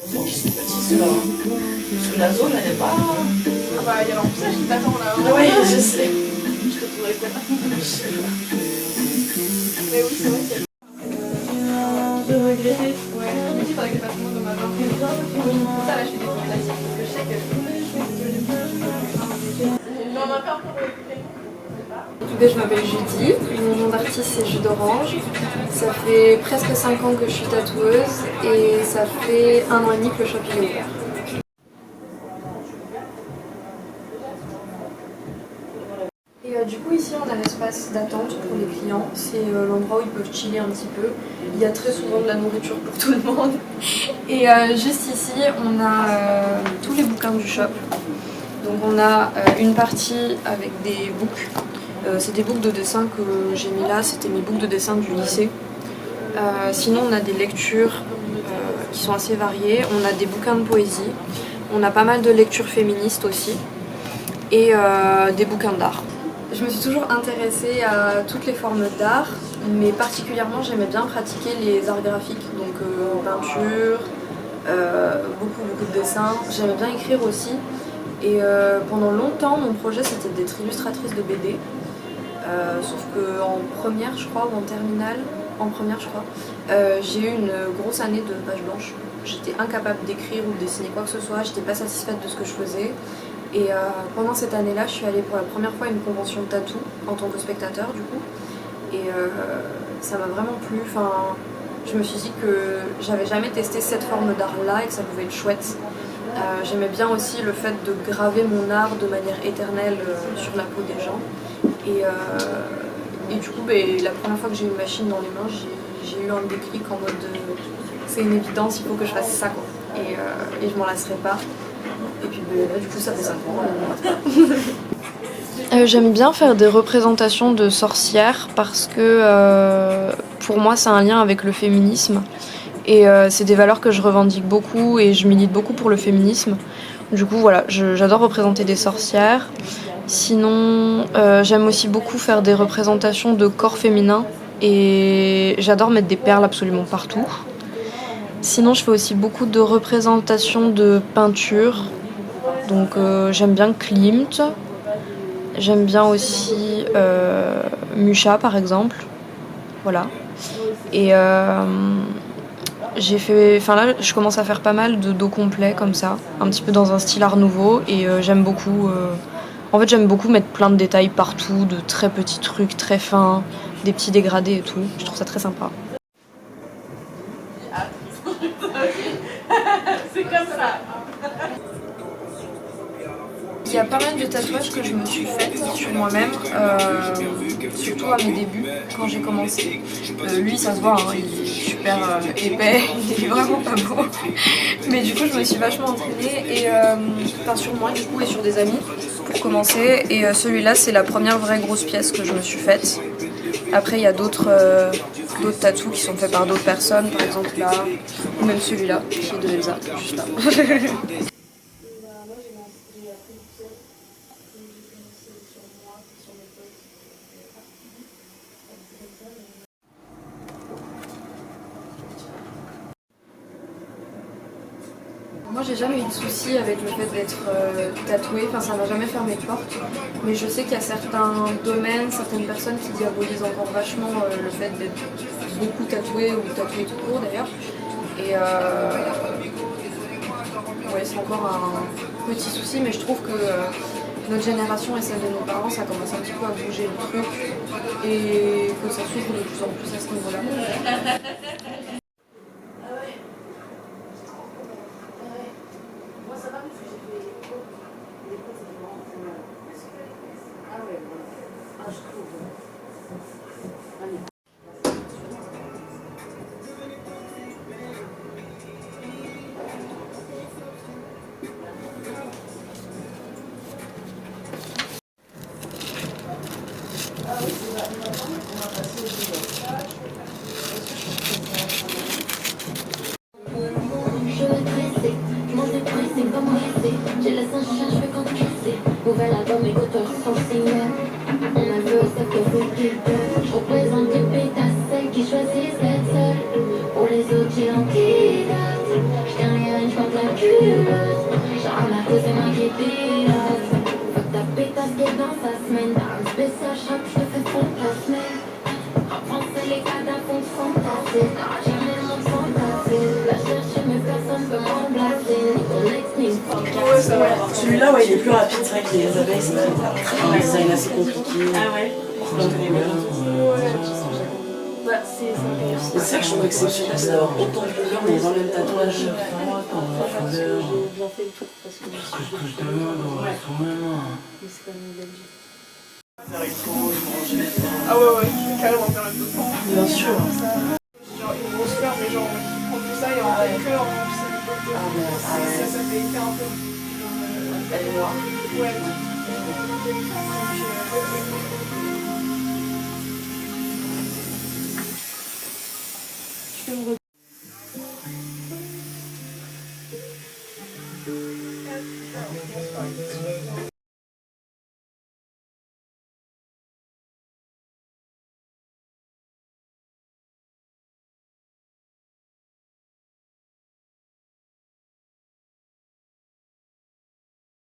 Qui sont petites là. Parce que la zone elle est pas. Ah bah il y a l'emplissage qui t'attend là. Ah ouais, je sais. Je te trouverai pas. Mais oui, c'est vrai qu'il y a. De regretter. Ouais, je me dis faudrait que je fasse moins de ma part. Pour ça là je fais des trucs classiques parce que je sais que. J'en ai pas encore écouté. En tout cas, je m'appelle Judy, mon nom d'artiste c'est Jus d'Orange. Ça fait presque 5 ans que je suis tatoueuse et ça fait 1 an et demi que le shop est ouvert. Et du coup ici on a l'espace d'attente pour les clients, c'est l'endroit où ils peuvent chiller un petit peu. Il y a très souvent de la nourriture pour tout le monde. Et juste ici on a tous les bouquins du shop. Donc on a une partie avec des books. C'est des books de dessin que j'ai mis là, c'était mes books de dessin du lycée. Sinon on a des lectures qui sont assez variées, on a des bouquins de poésie, on a pas mal de lectures féministes aussi et des bouquins d'art. Je me suis toujours intéressée à toutes les formes d'art, mais particulièrement j'aimais bien pratiquer les arts graphiques, donc peinture, beaucoup de dessins. J'aimais bien écrire aussi et pendant longtemps mon projet c'était d'être illustratrice de BD. Sauf qu'en première je crois, ou en terminale, en première je crois, j'ai eu une grosse année de page blanche. J'étais incapable d'écrire ou de dessiner quoi que ce soit, j'étais pas satisfaite de ce que je faisais. Et pendant cette année-là, je suis allée pour la première fois à une convention de tatou en tant que spectateur du coup. Et ça m'a vraiment plu. Enfin, je me suis dit que j'avais jamais testé cette forme d'art-là et que ça pouvait être chouette. J'aimais bien aussi le fait de graver mon art de manière éternelle sur la peau des gens. Et du coup, la première fois que j'ai eu une machine dans les mains, j'ai eu un déclic en mode c'est une évidence, il faut que je fasse ça quoi. Et je m'en lasserai pas. Et puis là, du coup, ça fait 5 ans. J'aime bien faire des représentations de sorcières parce que pour moi, c'est un lien avec le féminisme. Et c'est des valeurs que je revendique beaucoup et je milite beaucoup pour le féminisme. Du coup, voilà, j'adore représenter des sorcières. Sinon, j'aime aussi beaucoup faire des représentations de corps féminins et j'adore mettre des perles absolument partout. Sinon, je fais aussi beaucoup de représentations de peinture. Donc, j'aime bien Klimt. J'aime bien aussi Mucha, par exemple. Voilà. Et j'ai fait, enfin là, je commence à faire pas mal de dos complets comme ça, un petit peu dans un style art nouveau. Et j'aime beaucoup. En fait, j'aime beaucoup mettre plein de détails partout, de très petits trucs très fins, des petits dégradés et tout. Je trouve ça très sympa. C'est comme ça. Il y a pas mal de tatouages que je me suis fait sur moi-même, surtout à mes débuts, quand j'ai commencé. Lui, ça se voit, hein, il est super épais, il est vraiment pas beau. Mais du coup, je me suis vachement entraînée, et, enfin, sur moi du coup et sur des amis, pour commencer. Et celui-là, c'est la première vraie grosse pièce que je me suis faite. Après, il y a d'autres tatous qui sont faits par d'autres personnes, par exemple là, ou même celui-là, qui est de Elsa, juste là. Moi j'ai jamais eu de soucis avec le fait d'être tatouée, enfin ça m'a jamais fermé de porte, mais je sais qu'il y a certains domaines, certaines personnes qui diabolisent encore vachement le fait d'être beaucoup tatouée ou tatouée tout court d'ailleurs, et ouais, c'est encore un petit souci, mais je trouve que notre génération et celle de nos parents, ça commence un petit peu à bouger le truc et que ça s'ouvre de plus en plus à ce niveau-là. J'ai la sunshine, je fais quand tu sais. Nouvel album, écouteurs sans signal. On a vu ça que vous dites. Je représente des pétasses, celles qui choisissent d'être seules. Pour les autres, j'ai l'antidote. Je tiens rien, Celui-là, ouais, il est plus rapide. C'est vrai que les abeilles, c'est un design assez compliqué. Ah ouais. Bah, c'est intéressant. C'est ça que je trouve exceptionnel, c'est d'avoir autant de couleurs mais dans le même tatouage. J'ai bien fait le tour parce que je suis ouais. Mais c'est quand même une belle vie. Ah ouais, ouais, je vais carrément faire une autre. Bien sûr. Genre une grosse fleur, mais genre qui prend tout ça et en fait que en ça fait hyper un peu. Elle est noire. Ouais. Tu peux me